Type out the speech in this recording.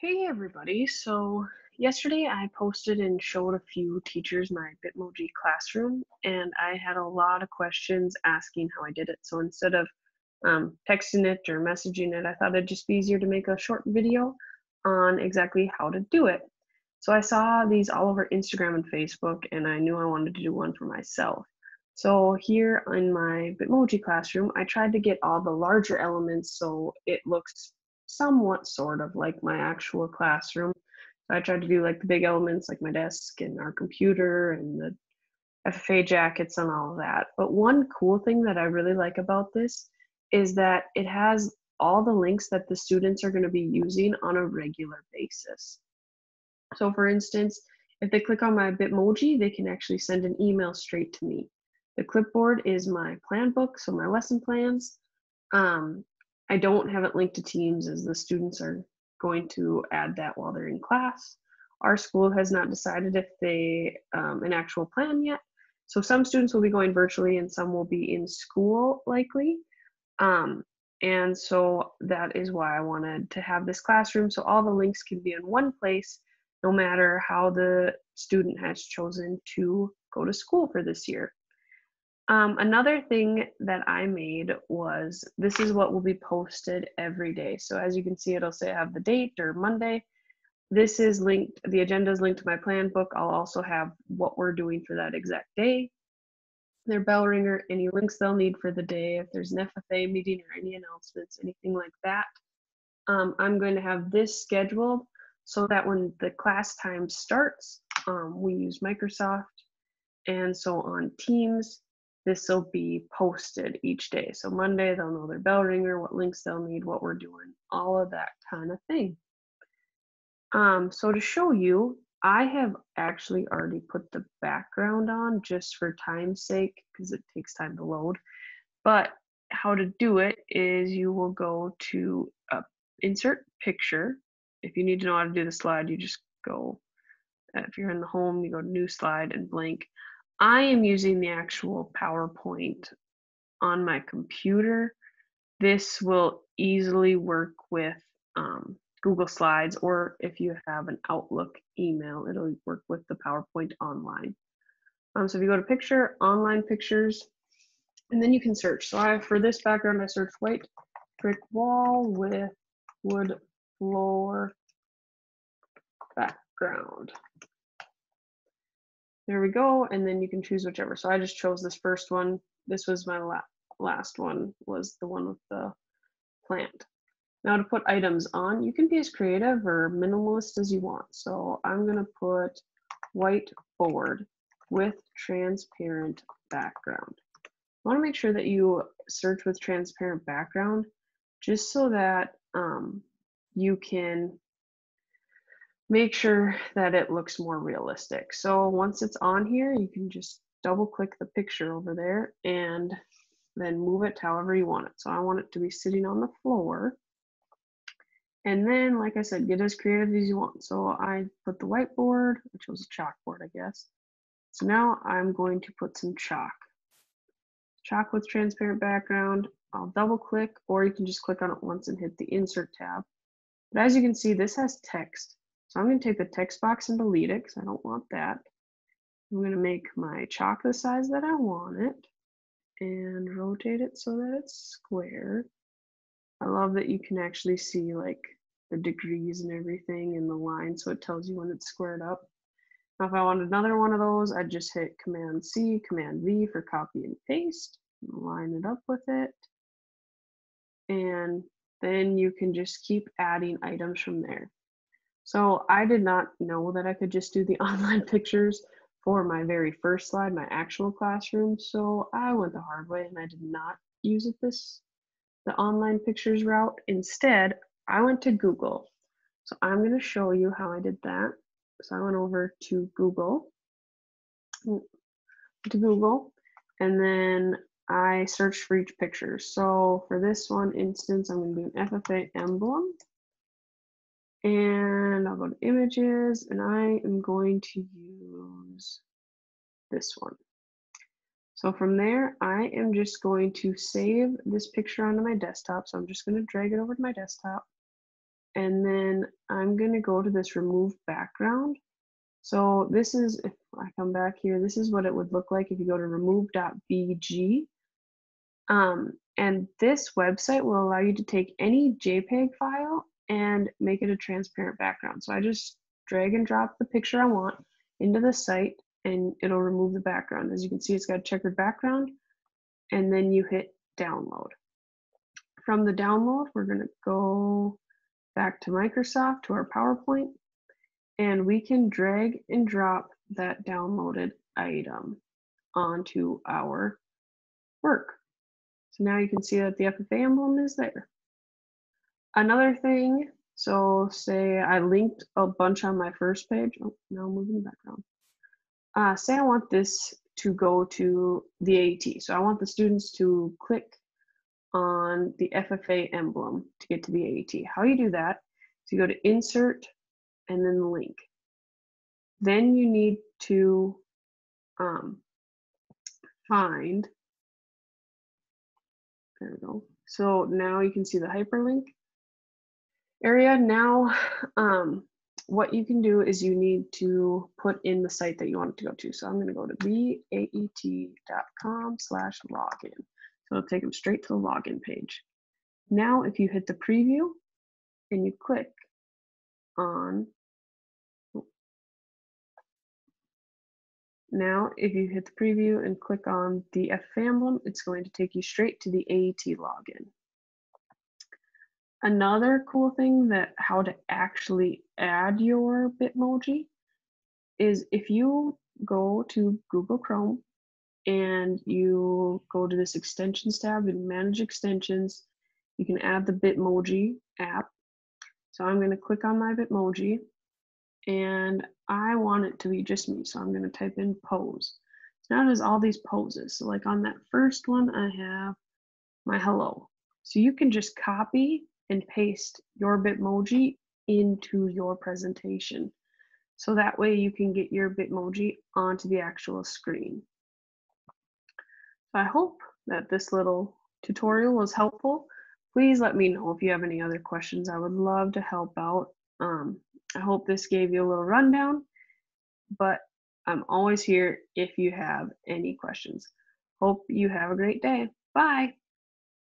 Hey everybody. So yesterday I posted and showed a few teachers my Bitmoji Classroom, and I had a lot of questions asking how I did it. So instead of texting it or messaging it, I thought it'd just be easier to make a short video on exactly how to do it. So I saw these all over Instagram and Facebook, and I knew I wanted to do one for myself. So here in my Bitmoji Classroom, I tried to get all the larger elements so it looks somewhat sort of like my actual classroom. So I tried to do like the big elements like my desk and our computer and the FFA jackets and all of that. But one cool thing that I really like about this is that it has all the links that the students are going to be using on a regular basis. So for instance, if they click on my Bitmoji, they can actually send an email straight to me. The clipboard is my plan book, so my lesson plans. Um, I don't have it linked to Teams as the students are going to add that while they're in class. Our school has not decided if they an actual plan yet. So some students will be going virtually and some will be in school likely. Um, and so that is why I wanted to have this classroom so all the links can be in one place no matter how the student has chosen to go to school for this year. Another thing that I made was this is what will be posted every day. So as you can see, it'll say I have the date or Monday. This is linked, the agenda is linked to my plan book. I'll also have what we're doing for that exact day, their bell ringer, any links they'll need for the day, if there's an FFA meeting or any announcements, anything like that. I'm going to have this scheduled so that when the class time starts, we use Microsoft, and so on Teams, this will be posted each day. So Monday, they'll know their bell ringer, what links they'll need, what we're doing, all of that kind of thing. So to show you, I have actually already put the background on just for time's sake because it takes time to load. But how to do it is you will go to insert picture. If you need to know how to do the slide, you just go, if you're in the home, you go to new slide and blank. I am using the actual PowerPoint on my computer. This will easily work with Google Slides, or if you have an Outlook email, it'll work with the PowerPoint online. So if you go to picture, online pictures, and then you can search. So for this background, I searched white brick wall with wood floor background. There we go, and then you can choose whichever. So I just chose this first one. This was my last one, was the one with the plant. Now to put items on, you can be as creative or minimalist as you want. So I'm gonna put white board with transparent background. I wanna make sure that you search with transparent background just so that you can make sure that it looks more realistic. So once it's on here, you can just double click the picture over there and then move it to however you want it. So I want it to be sitting on the floor. And then, like I said, get as creative as you want. So I put the whiteboard, which was a chalkboard, I guess. So now I'm going to put some chalk. Chalk with transparent background. I'll double click, or you can just click on it once and hit the insert tab. But as you can see, this has text. So I'm going to take the text box and delete it because I don't want that. I'm going to make my chalk the size that I want it and rotate it so that it's square. I love that you can actually see like the degrees and everything in the line, so it tells you when it's squared up. Now if I want another one of those, I'd just hit Command C, Command V for copy and paste, line it up with it, and then you can just keep adding items from there. So I did not know that I could just do the online pictures for my very first slide, my actual classroom. So I went the hard way and I did not use it the online pictures route. Instead, I went to Google. So I'm going to show you how I did that. So I went over to Google, and then I searched for each picture. So for this one instance, I'm going to do an FFA emblem. And I'll go to images and I am going to use this one. So from there, I am just going to save this picture onto my desktop. So I'm just going to drag it over to my desktop. and then I'm going to go to this remove background. So this is, if I come back here, this is what it would look like if you go to remove.bg. And this website will allow you to take any JPEG file and make it a transparent background. So I just drag and drop the picture I want into the site and it'll remove the background. As you can see, it's got a checkered background, and then you hit download. From the download, we're going to go back to Microsoft, to our PowerPoint, and we can drag and drop that downloaded item onto our work. So now you can see that the FFA emblem is there. Another thing, so say I linked a bunch on my first page. Oh, now I'm moving the background. Say I want this to go to the AET. So I want the students to click on the FFA emblem to get to the AET. How you do that is you go to insert and then the link. Then you need to find, there we go. So now you can see the hyperlink area. Now, what you can do is you need to put in the site that you want it to go to. So I'm going to go to theaet.com/login. So it'll take them straight to the login page. Now, if you hit the preview and you click on, now if you hit the preview and click on the FFA emblem, it's going to take you straight to the AET login. Another cool thing that how to actually add your Bitmoji is if you go to Google Chrome and you go to this extensions tab and manage extensions, you can add the Bitmoji app. So I'm going to click on my Bitmoji and I want it to be just me. So I'm going to type in pose. So now there's all these poses. So like on that first one, I have my hello. So you can just copy and paste your Bitmoji into your presentation. So that way you can get your Bitmoji onto the actual screen. So I hope that this little tutorial was helpful. Please let me know if you have any other questions. I would love to help out. I hope this gave you a little rundown, but I'm always here if you have any questions. Hope you have a great day. Bye.